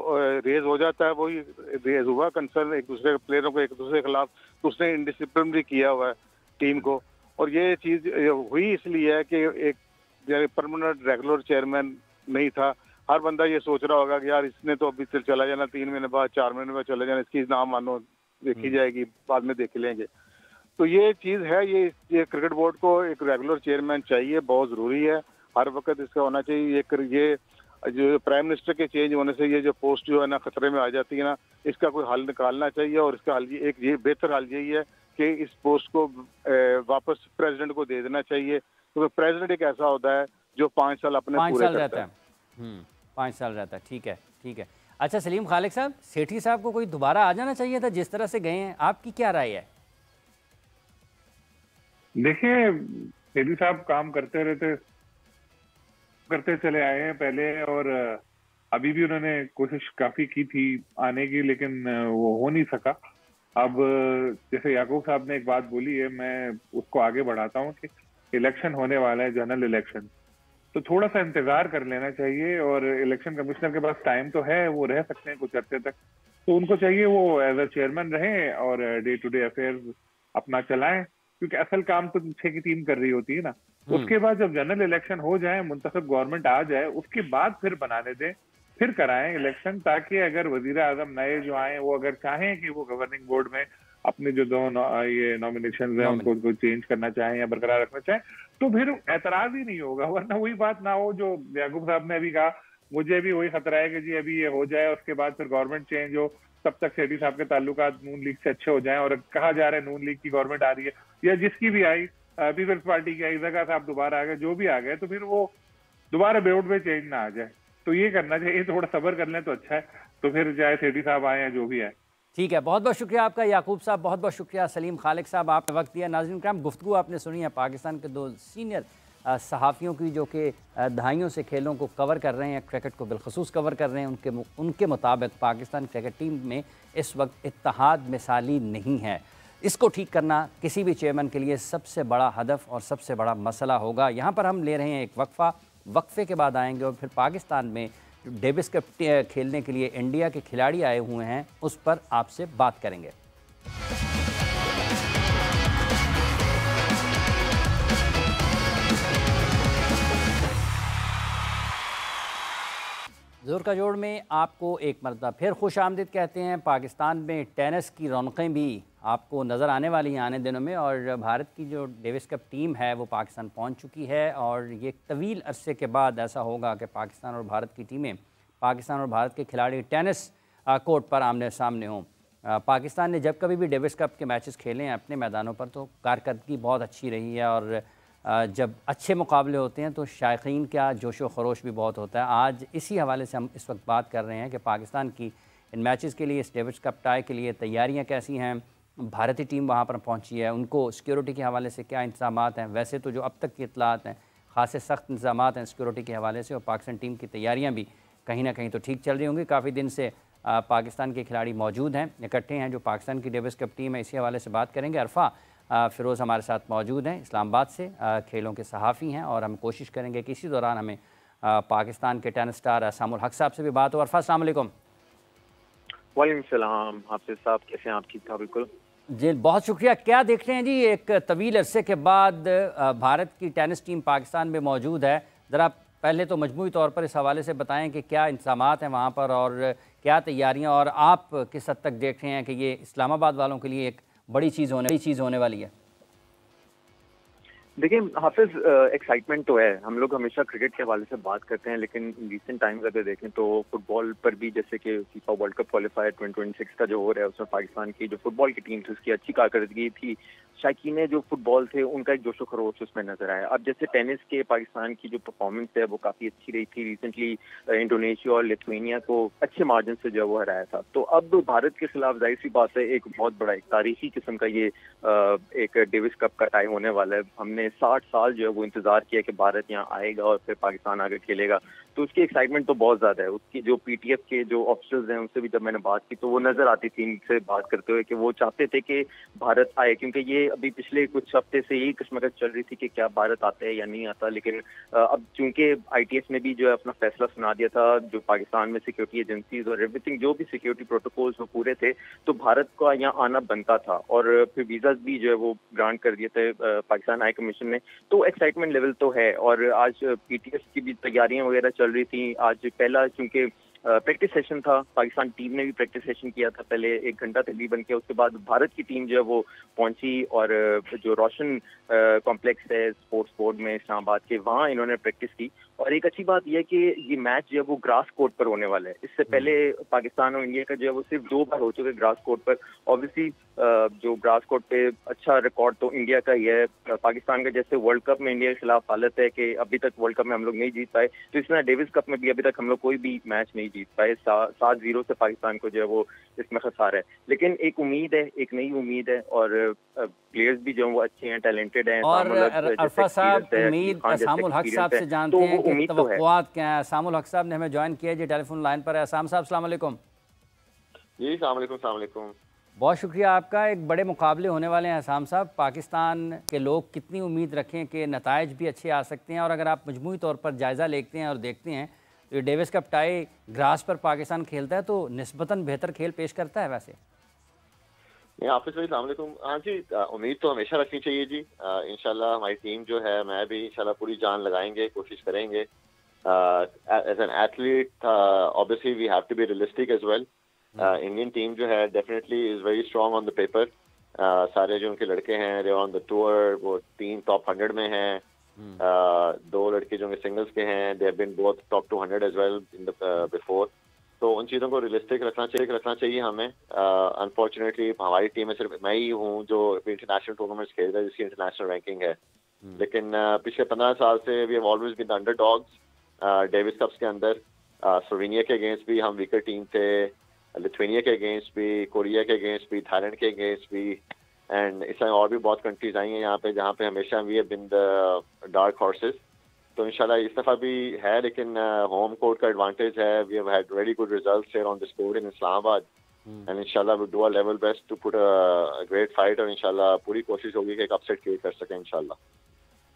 रेज हो जाता है। वही रेज हुआ कंसर्न एक दूसरे प्लेयरों को एक दूसरे के खिलाफ, तो उसने इंडिसिप्लिन भी किया हुआ है टीम को। और ये चीज हुई इसलिए है कि एक परमानेंट रेगुलर चेयरमैन नहीं था। हर बंदा ये सोच रहा होगा कि यार इसने तो अभी चला जाना, 3 महीने बाद 4 महीने बाद चला जाना, इसकी ना मानो देखी जाएगी, बाद में देख लेंगे। तो ये चीज है, ये क्रिकेट बोर्ड को एक रेगुलर चेयरमैन चाहिए, बहुत जरूरी है, हर वक्त इसका होना चाहिए। ये जो प्राइम मिनिस्टर के चेंज होने से ये जो पोस्ट जो है ना खतरे में आ जाती है ना, इसका कोई हल निकालना चाहिए। और इसका हल ये बेहतर हल यही है कि इस पोस्ट को वापस प्रेसिडेंट को दे देना चाहिए, क्योंकि प्रेसिडेंट एक ऐसा होता है जो 5 साल अपने पूरे करता है। 5 साल रहता है। ठीक है, ठीक है। अच्छा सलीम खालिक साहब, सेठी साहब को कोई दोबारा आ जाना चाहिए था जिस तरह से गए हैं, आपकी क्या राय है? देखिए, सेठी साहब काम करते चले आए हैं पहले, और अभी भी उन्होंने कोशिश काफी की थी आने की, लेकिन वो हो नहीं सका। अब जैसे याकूब साहब ने एक बात बोली है, मैं उसको आगे बढ़ाता हूँ कि इलेक्शन होने वाला है, जनरल इलेक्शन, तो थोड़ा सा इंतजार कर लेना चाहिए। और इलेक्शन कमिश्नर के पास टाइम तो है, वो रह सकते हैं कुछ अर्से तक, तो उनको चाहिए वो एज अ चेयरमैन रहें और डे टू डे अफेयर अपना चलाएं, क्योंकि असल काम तो पीछे की टीम कर रही होती है ना। उसके बाद जब जनरल इलेक्शन हो जाए, मुंतखब गवर्नमेंट आ जाए, उसके बाद फिर बनाने दें, फिर कराएं इलेक्शन, ताकि अगर वजीर आजम नए जो आए वो अगर चाहें कि वो गवर्निंग बोर्ड में अपने जो ये नॉमिनेशन है उनको चेंज करना चाहें या बरकरार रखना चाहें, तो फिर एतराज ही नहीं होगा। वरना वही बात ना हो जो याकूब साहब ने अभी कहा, मुझे भी वही खतरा है कि जी अभी ये हो जाए, उसके बाद फिर गवर्नमेंट चेंज हो, तब तक सेठी साहब के ताल्लुकात नून लीग से अच्छे हो जाएं। और कहा जा रहा है नून लीग की गवर्नमेंट आ रही है या जिसकी भी आई, पीपल्स पार्टी की आई, जगह साहब दोबारा आ गए, जो भी आ गए, तो फिर वो दोबारा बोर्ड में चेंज ना आ जाए। तो ये करना चाहिए, थोड़ा सब्र कर लें तो अच्छा है, तो फिर चाहे सेठी साहब आए या जो भी आए। ठीक है, बहुत बहुत शुक्रिया आपका याकूब साहब, बहुत बहुत शुक्रिया सलीम खालिक साहब, आपने वक्त दिया। नाज़रीन करम, गुफ्तगू आपने सुनी है पाकिस्तान के 2 सीनियर सहाफ़ियों की, जो कि दहाइयों से खेलों को कवर कर रहे हैं, क्रिकेट को बिलखसूस कवर कर रहे हैं। उनके मुताबिक पाकिस्तान क्रिकेट टीम में इस वक्त इत्तेहाद मिसाली नहीं है। इसको ठीक करना किसी भी चेयरमैन के लिए सबसे बड़ा हदफ और सबसे बड़ा मसला होगा। यहाँ पर हम ले रहे हैं एक वक्फ़ा, वक्फ़े के बाद आएंगे और फिर पाकिस्तान में डेविस कप खेलने के लिए इंडिया के खिलाड़ी आए हुए हैं, उस पर आपसे बात करेंगे। ज़ोर का जोड़ में आपको एक मरतबा फिर खुश आमदीद कहते हैं। पाकिस्तान में टेनिस की रौनकें भी आपको नज़र आने वाली हैं आने दिनों में, और भारत की जो डेविस कप टीम है वो पाकिस्तान पहुंच चुकी है। और ये तवील अरसे के बाद ऐसा होगा कि पाकिस्तान और भारत की टीमें, पाकिस्तान और भारत के खिलाड़ी टेनिस कोर्ट पर आमने सामने हों। पाकिस्तान ने जब कभी भी डेविस कप के मैचेस खेले हैं अपने मैदानों पर तो कारकर्दगी बहुत अच्छी रही है, और जब अच्छे मुकाबले होते हैं तो शायकीन का जोश व खरोश भी बहुत होता है। आज इसी हवाले से हम इस वक्त बात कर रहे हैं कि पाकिस्तान की इन मैचेस के लिए, इस डेविस कप टाई के लिए तैयारियां कैसी हैं, भारतीय टीम वहां पर पहुंची है, उनको सिक्योरिटी के हवाले से क्या इंतज़ामात हैं। वैसे तो जो अब तक की इतलात हैं, खासे सख्त इंतज़ामात हैं सिक्योरिटी के हवाले से, और पाकिस्तान टीम की तैयारियाँ भी कहीं ना कहीं तो ठीक चल रही होंगी। काफ़ी दिन से पाकिस्तान के खिलाड़ी मौजूद हैं, इकट्ठे हैं, जो पाकिस्तान की डेविस कप टीम है। इसी हवाले से बात करेंगे। अरफा फ़िरोज़ हमारे साथ मौजूद हैं, इस्लामाबाद से खेलों के सहाफ़ी हैं, और हम कोशिश करेंगे कि इसी दौरान हमें पाकिस्तान के टेनिस स्टार सामुल हक साहब से भी बात हो। अरफा, अस्सलाम वालेकुम। वालेकुम सलाम, हाफिज़ साहब कैसे हैं? आप ठीक ठाक? बिल्कुल जी, बहुत शुक्रिया। क्या देख रहे हैं जी, एक तवील अरसे के बाद भारत की टेनिस टीम पाकिस्तान में मौजूद है। ज़रा पहले तो मजमूई तौर पर इस हवाले से बताएं कि क्या इंतज़ामात हैं वहाँ पर और क्या तैयारियाँ, और आप किस हद तक देख रहे हैं कि ये इस्लामाबाद वालों के लिए एक बड़ी चीज़ होने वाली है? देखिए हाफिज, एक्साइटमेंट तो है। हम लोग हमेशा क्रिकेट के हवाले से बात करते हैं, लेकिन रिसेंट टाइम्स अगर देखें तो फुटबॉल पर भी, जैसे कि फीफा वर्ल्ड कप क्वालिफायर 2026 का जो हो रहा है उसमें पाकिस्तान की जो फुटबॉल की टीम थी उसकी अच्छी कारकर्दगी थी। शायकीन जो फुटबॉल थे उनका एक जोशो खरोश उसमें नजर आया। अब जैसे टेनिस के पाकिस्तान की जो परफॉर्मेंस है वो काफी अच्छी रही थी। रिसेंटली इंडोनेशिया और लिथुआनिया को अच्छे मार्जिन से जो है वो हराया था। तो अब भारत के खिलाफ जाहिर सी बात है एक बहुत बड़ा एक तारीखी किस्म का ये एक डेविस कप का टाई होने वाला है। हमने 60 साल जो है वो इंतजार किया कि भारत यहाँ आएगा और फिर पाकिस्तान आगे खेलेगा, तो उसकी एक्साइटमेंट तो बहुत ज्यादा है। उसकी जो पीटीएफ के जो ऑफिसर्स हैं उनसे भी जब मैंने बात की तो वो नजर आती थी इनसे बात करते हुए कि वो चाहते थे कि भारत आए, क्योंकि ये अभी पिछले कुछ हफ्ते से यही कश्मकश चल रही थी कि क्या भारत आता है या नहीं आता। लेकिन अब चूंकि आईटीएस ने भी जो है अपना फैसला सुना दिया था, जो पाकिस्तान में सिक्योरिटी एजेंसीज और एवरीथिंग जो भी सिक्योरिटी प्रोटोकॉल्स वो पूरे थे, तो भारत को यहाँ आना बनता था। और फिर वीजा भी जो है वो ग्रांट कर दिए थे पाकिस्तान हाई कमीशन ने। तो एक्साइटमेंट लेवल तो है। और आज पीटीएस की भी तैयारियां वगैरह चल रही थी। आज पहला चूंकि प्रैक्टिस सेशन था, पाकिस्तान टीम ने भी प्रैक्टिस सेशन किया था पहले 1 घंटा तकरीबन के। उसके बाद भारत की टीम जो है वो पहुंची और जो रोशन कॉम्प्लेक्स है स्पोर्ट्स बोर्ड में इस्लामाबाद के, वहाँ इन्होंने प्रैक्टिस की। और एक अच्छी बात यह कि ये मैच जो है वो ग्रास कोर्ट पर होने वाला है। इससे पहले पाकिस्तान और इंडिया का जो है वो सिर्फ 2 बार हो चुके ग्रास कोर्ट पर। ऑब्वियसली जो ग्रास कोर्ट पे अच्छा रिकॉर्ड तो इंडिया का ही है। पाकिस्तान का जैसे वर्ल्ड कप में इंडिया के खिलाफ हालत है कि अभी तक वर्ल्ड कप में हम लोग नहीं जीत पाए, तो इसमें डेविस कप में भी अभी तक हम लोग कोई भी मैच नहीं जीत पाए। 7-0 से पाकिस्तान को जो है वो इसमें खसारा है। लेकिन एक उम्मीद है, एक नई उम्मीद है। और प्लेयर्स भी जो है वो अच्छे हैं, टैलेंटेड हैं। और अरफा साहब, उम्मीद सामुल हक साहब से जानते हैं कि तवक्कुआत क्या है। सामुल हक साहब ने हमें ज्वाइन किया है जी, टेलीफोन लाइन पर है। साम साहब अस्सलाम वालेकुम। जी अस्सलाम वालेकुम। बहुत शुक्रिया आपका। एक बड़े मुकाबले होने वाले हैं आसाम साहब। पाकिस्तान के लोग कितनी उम्मीद रखें कि नताइज भी अच्छे आ सकते हैं? और अगर आप मजमूई तौर पर जायज़ा लेते हैं और देखते हैं तो ये डेविस कप टाई ग्रास पर पाकिस्तान खेलता है तो निस्बतन बेहतर खेल पेश करता है वैसे। हाफिज भाई अस्सलाम वालेकुम। हाँ जी, उम्मीद तो हमेशा रखनी चाहिए जी। इंशाल्लाह हमारी टीम जो है, मैं भी इंशाल्लाह पूरी जान लगाएंगे, कोशिश करेंगे। As an athlete obviously we have to be realistic as well. Indian team जो है definitely is very strong on the paper. सारे जो उनके लड़के हैं दे ऑन द टूर, वो 3 टॉप 100 में हैं। 2 लड़के जो सिंगल्स के हैं they have been both top 200 as well in the before. तो उन चीज़ों को रियलिस्टिक रखना चाहिए हमें। अनफॉर्चुनेटली हमारी टीम में सिर्फ मैं ही हूँ जो इंटरनेशनल टूर्नामेंट्स खेल रहा है जिसकी इंटरनेशनल रैंकिंग है। लेकिन पिछले 15 साल से we have always been underdogs Davis cups के अंदर। स्लोवेनिया के अगेंस्ट भी हम वीकर टीम थे, लिथुआनिया के अगेंस्ट भी, कोरिया के अगेंस्ट भी, थाईलैंड के अगेंस्ट भी, एंड इस टाइम और भी बहुत कंट्रीज आई हैं यहाँ पे जहाँ पे हमेशा we have been the dark horses. तो इंशाल्लाह इस दफ़ा भी है, लेकिन होम कोर्ट का एडवांटेज है। We have had very good results here on this court in Islamabad and इंशाल्लाह we do our level best to put a great fight. और इंशाल्लाह पूरी कोशिश होगी कि एक अपसेट क्रिएट कर सकें इंशाल्लाह।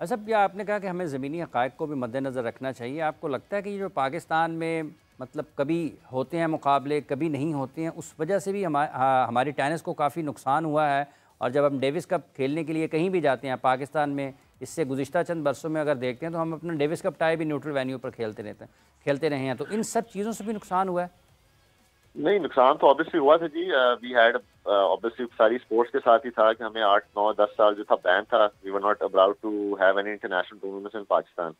अच्छा भैया, आपने कहा कि हमें ज़मीनी हक़ाइक़ को भी मद्देनज़र रखना चाहिए। आपको लगता है कि जो पाकिस्तान में मतलब कभी होते हैं मुकाबले, कभी नहीं होते हैं, उस वजह से भी हमारी टेनिस को काफ़ी नुकसान हुआ है? और जब हम डेविस कप खेलने के लिए कहीं भी जाते हैं पाकिस्तान में, इससे गुज़िश्ता चंद बरसों में अगर देखते हैं तो हम अपना डेविस कप टाई भी न्यूट्रल वेन्यू पर खेलते रहे हैं, तो इन सब चीज़ों से भी नुकसान हुआ है? नहीं, नुकसान तो ऑब्वियसली हुआ था जी। वी हैड ऑब्वियसली सारी स्पोर्ट्स के साथ ही था कि हमें 8, 9, 10 साल जो था बैन था। We were not allowed to have any international tournaments in Pakistan.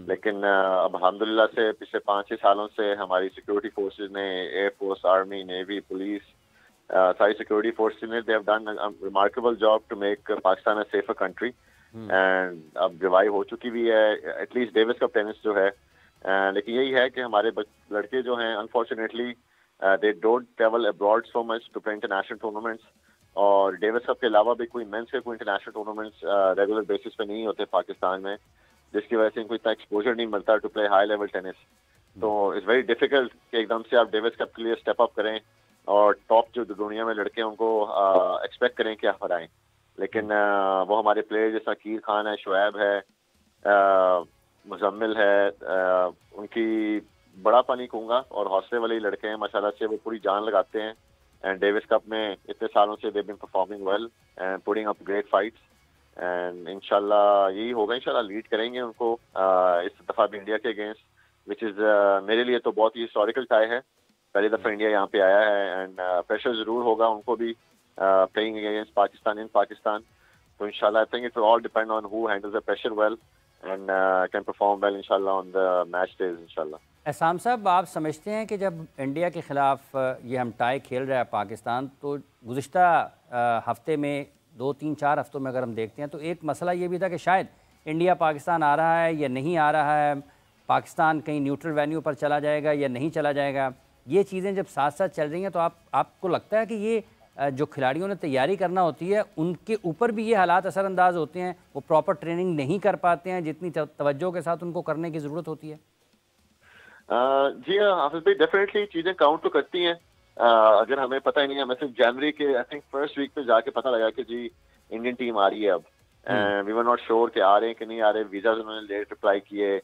लेकिन अब अल्हम्दुलिल्लाह से पिछले 5-6 सालों से हमारी सिक्योरिटी फोर्सेज ने, एयरफोर्स, आर्मी, नेवी, पुलिस, सारी सिक्योरिटी फोर्सेज ने, they have done a remarkable job to make Pakistan a safer country. And अब रिवाइव हो चुकी भी है एटलीस्ट डेविस कप टेनिस जो है। लेकिन यही है कि हमारे लड़के जो हैं unfortunately they don't travel abroad so much to play international tournaments. और डेविस कप के अलावा भी कोई मेंस के कोई इंटरनेशनल टूर्नामेंट्स रेगुलर बेसिस पे नहीं होते पाकिस्तान में, जिसकी वजह से इनको इतना एक्सपोजर नहीं मिलता to play high level tennis. तो इट्स वेरी डिफिकल्ट कि एकदम से आप डेविस कप के लिए स्टेप अप करें और टॉप जो दुनिया में लड़के हैं उनको एक्सपेक्ट करें कि आप हराएं। लेकिन वो हमारे प्लेयर जैसा कीर खान है, शुएब है, मुजम्मिल है, उनकी बड़ा पानी कहूँगा और हौसले वाले लड़के हैं माशाल्लाह से। वो पूरी जान लगाते हैं एंड डेविस कप में इतने सालों से they been performing well and putting up great fights. And इंशाल्लाह यही होगा, इंशाल्लाह लीड करेंगे उनको इस दफ़ा भी इंडिया के अगेंस्ट, विच इज़ मेरे लिए तो बहुत ही हिस्टोरिकल टाई है। पहली दफ़ा इंडिया यहाँ पे आया है एंड प्रेशर ज़रूर होगा उनको भी playing against Pakistan in Pakistan. So inshallah, I think it will all depend on who handles the pressure well and can perform well inshallah on the match days inshallah. एहसान साहब, आप समझते हैं कि जब इंडिया के ख़िलाफ़ ये हम टाई खेल रहा है पाकिस्तान, तो गुज़िश्ता हफ़्ते में 2-3-4 हफ़्तों में अगर हम देखते हैं तो एक मसला ये भी था कि शायद इंडिया पाकिस्तान आ रहा है या नहीं आ रहा है, पाकिस्तान कहीं न्यूट्रल वेन्यू पर चला जाएगा या नहीं चला जाएगा। ये चीज़ें जब साथ साथ चल रही हैं तो आपको लगता है कि ये जो खिलाड़ियों ने तैयारी करना होती है उनके ऊपर भी ये हालात असरअंदाज होते हैं, वो प्रॉपर ट्रेनिंग नहीं कर पाते हैं जितनी तवज्जो के साथ उनको करने की ज़रूरत होती है? जी हाँ हाफिज भाई, डेफिनेटली चीज़ें काउंट तो करती हैं। अगर हमें पता ही नहीं है, हमें सिर्फ जनवरी के आई थिंक फर्स्ट वीक पे जाके पता लगा कि जी इंडियन टीम आ रही है अब। वी वर नॉट श्योर कि आ रहे हैं कि नहीं आ रहे। वीज़ा उन्होंने लेट रिप्लाई किए,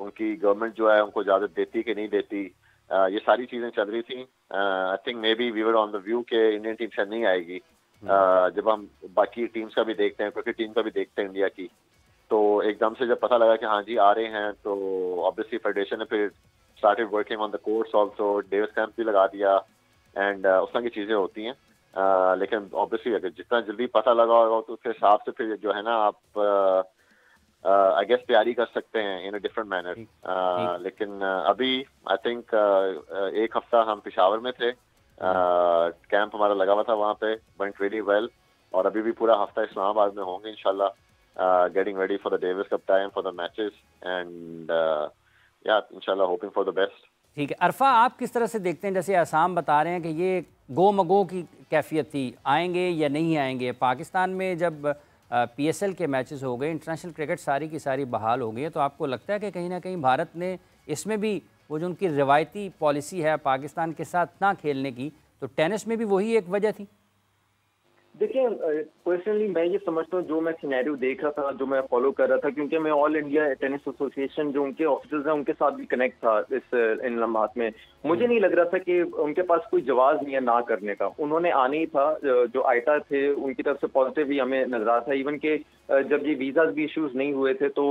उनकी गवर्नमेंट जो है उनको इजाज़त देती कि नहीं देती, ये सारी चीज़ें चल रही थी। I think maybe we were on the view के इंडियन टीम शायद नहीं आएगी। जब हम बाकी टीम्स का भी देखते हैं, क्रिकेट टीम का भी देखते हैं इंडिया की, तो एकदम से जब पता लगा कि हाँ जी आ रहे हैं, तो ऑब्वियसली फेडरेशन ने फिर started working on the course also, Davis camp भी लगा दिया एंड उस तरह की चीज़ें होती हैं। लेकिन ऑब्वियसली अगर जितना जल्दी पता लगा होगा तो उसके हिसाब से फिर जो है ना आप आई गेस तैयारी कर सकते हैं इन अ डिफरेंट मैनर। लेकिन अभी आई थिंक एक हफ्ता हम पेशावर में थे, कैंप हमारा लगा हुआ था वहाँ पे, वेंट रियली वेल, और अभी भी पूरा हफ्ता इस्लामाबाद में होंगे इंशाल्लाह, getting ready for the Davis Cup time for the matches and yeah inshallah hoping for the best. ठीक है अरफा, आप किस तरह से देखते हैं, जैसे आसाम बता रहे हैं कि ये गो मगो की कैफियत थी, आएंगे या नहीं आएंगे। पाकिस्तान में जब PSL के मैचेस हो गए, इंटरनेशनल क्रिकेट सारी की सारी बहाल हो गई है, तो आपको लगता है कि कहीं ना कहीं भारत ने इसमें भी वो जो उनकी रिवायती पॉलिसी है पाकिस्तान के साथ ना खेलने की, तो टेनिस में भी वही एक वजह थी? देखिए पर्सनली मैं ये समझता हूँ, जो मैं सिनेरियो देख रहा था, जो मैं फॉलो कर रहा था, क्योंकि मैं ऑल इंडिया टेनिस एसोसिएशन जो उनके ऑफिसर्स हैं उनके साथ भी कनेक्ट था इन लम्हात में, मुझे नहीं लग रहा था कि उनके पास कोई जवाब नहीं है ना करने का। उन्होंने आने ही था, जो आईटा थे उनकी तरफ से पॉजिटिव ही हमें नजर आता था। इवन के जब ये वीज़ा भी इश्यूज नहीं हुए थे तो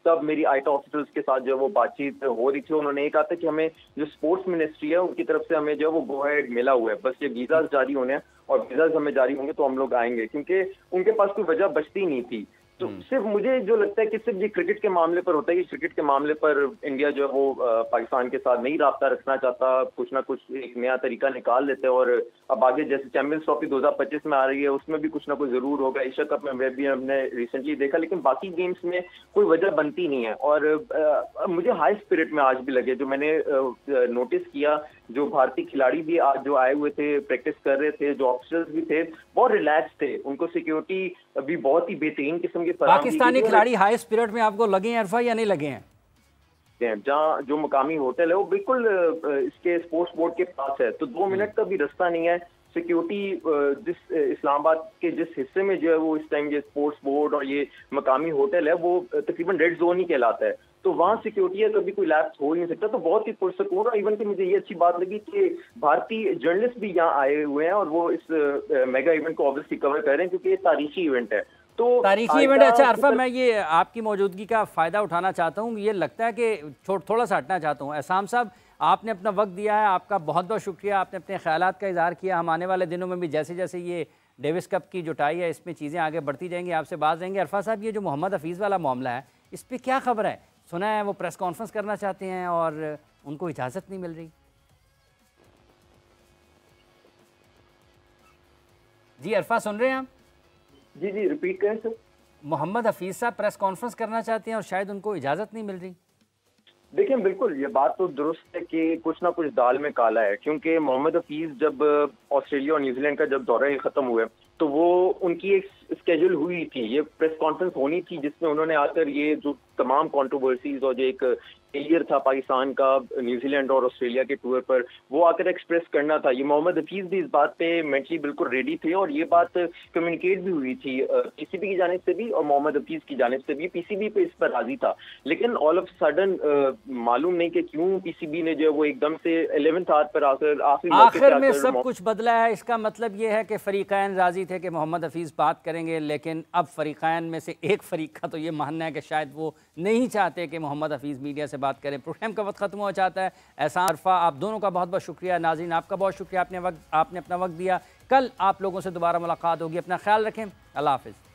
तब मेरी आईटा ऑफिसर्स के साथ जो वो बातचीत हो रही थी, उन्होंने ये कहा था कि हमें जो स्पोर्ट्स मिनिस्ट्री है उनकी तरफ से हमें जो वो गो अहेड मिला हुआ है, बस ये वीज़ा जारी होने हैं और वीज़ा हमें जारी होंगे तो हम लोग आएंगे, क्योंकि उनके पास कोई वजह बचती नहीं थी। तो सिर्फ मुझे जो लगता है कि सिर्फ ये क्रिकेट के मामले पर होता है कि क्रिकेट के मामले पर इंडिया जो है वो पाकिस्तान के साथ नहीं राब्ता रखना चाहता, कुछ ना कुछ एक नया तरीका निकाल लेते हैं। और अब आगे जैसे चैंपियंस ट्रॉफी 2025 में आ रही है, उसमें भी कुछ ना कुछ जरूर होगा। एशिया कप में भी हमने रिसेंटली देखा, लेकिन बाकी गेम्स में कोई वजह बनती नहीं है। और मुझे हाई स्पिरिट में आज भी लगे, जो मैंने नोटिस किया, जो भारतीय खिलाड़ी भी आज जो आए हुए थे, प्रैक्टिस कर रहे थे, जो ऑफिसर्स भी थे, बहुत रिलैक्स थे, उनको सिक्योरिटी भी बहुत ही बेहतरीन किस्म की पाकिस्तानी खिलाड़ी हाई स्पिरिट में आपको लगे हैं अरफा या नहीं लगे हैं? जहाँ जो मुकामी होटल है वो बिल्कुल इसके स्पोर्ट्स बोर्ड के पास है, तो 2 मिनट का भी रास्ता नहीं है। सिक्योरिटी जिस इस्लामाबाद के जिस हिस्से में जो है वो इस टाइम ये स्पोर्ट्स बोर्ड और ये मकामी होटल है वो तकरीबन रेड जोन ही कहलाता है, तो वहाँ सिक्योरिटी है, कभी कोई लैप्स हो ही नहीं सकता। तो बहुत ही पुरसकून। और इवन कि मुझे ये अच्छी बात लगी कि भारतीय जर्नलिस्ट भी यहाँ आए हुए हैं और वो इस मेगा इवेंट को ऑब्वियसली कवर कर रहे हैं, क्योंकि ये तारीखी इवेंट है। तो तारीखी इवेंट। अच्छा अरफा, मैं ये आपकी मौजूदगी का फ़ायदा उठाना चाहता हूँ, ये लगता है कि थोड़ा सा हटना चाहता हूँ। एहसान साहब, आपने अपना वक्त दिया है, आपका बहुत बहुत शुक्रिया, आपने अपने ख्यालात का इज़हार किया। हम आने वाले दिनों में भी जैसे जैसे ये डेविस कप की जो टाई है इसमें चीज़ें आगे बढ़ती जाएंगी, आपसे बात रहेंगे। अरफा साहब, ये जो मोहम्मद हफीज़ वाला मामला है, इस पर क्या खबर है? सुना है वो प्रेस कॉन्फ्रेंस करना चाहते हैं और उनको इजाज़त नहीं मिल रही। जी अरफा, सुन रहे हैं आप? जी जी, रिपीट करें सर। मोहम्मद हफीज़ साहब प्रेस कॉन्फ्रेंस करना चाहते हैं और शायद उनको इजाज़त नहीं मिल रही। देखिए बिल्कुल ये बात तो दुरुस्त है कि कुछ ना कुछ दाल में काला है, क्योंकि मोहम्मद हफीज़ जब ऑस्ट्रेलिया और न्यूजीलैंड का जब दौरा खत्म हुआ तो वो उनकी एक स्केड्यूल हुई थी, ये प्रेस कॉन्फ्रेंस होनी थी जिसमें उन्होंने आकर ये जो तमाम कंट्रोवर्सीज और जो एक फेलियर था पाकिस्तान का न्यूजीलैंड और ऑस्ट्रेलिया के टूर पर, वो आकर एक्सप्रेस करना था। ये मोहम्मद हफीज़ भी इस बात पे मेंटली बिल्कुल रेडी थे और ये बात कम्युनिकेट भी हुई थी पीसीबी की जानिब से भी और मोहम्मद हफीज़ की जानिब से भी। पीसीबी पे इस पर राजी था, लेकिन ऑल ऑफ सडन मालूम नहीं कि क्यों पीसीबी ने जो वो एकदम से 11th आवर पर आकर आखिर में सब कुछ बदला है। इसका मतलब ये है कि फरीकैन राजी थे कि मोहम्मद हफीज़ बात करेंगे, लेकिन अब फरीकैन में से एक फरीक का तो ये मानना है कि शायद वो नहीं चाहते कि मोहम्मद हफीज़ मीडिया से बात करें। प्रोग्राम का वक्त ख़त्म हो जाता है। एहसान, अरफा, आप दोनों का बहुत बहुत शुक्रिया। नाज़रीन, आपका बहुत शुक्रिया, आपने अपना वक्त दिया। कल आप लोगों से दोबारा मुलाकात होगी। अपना ख्याल रखें। अल्लाह हाफ़िज़।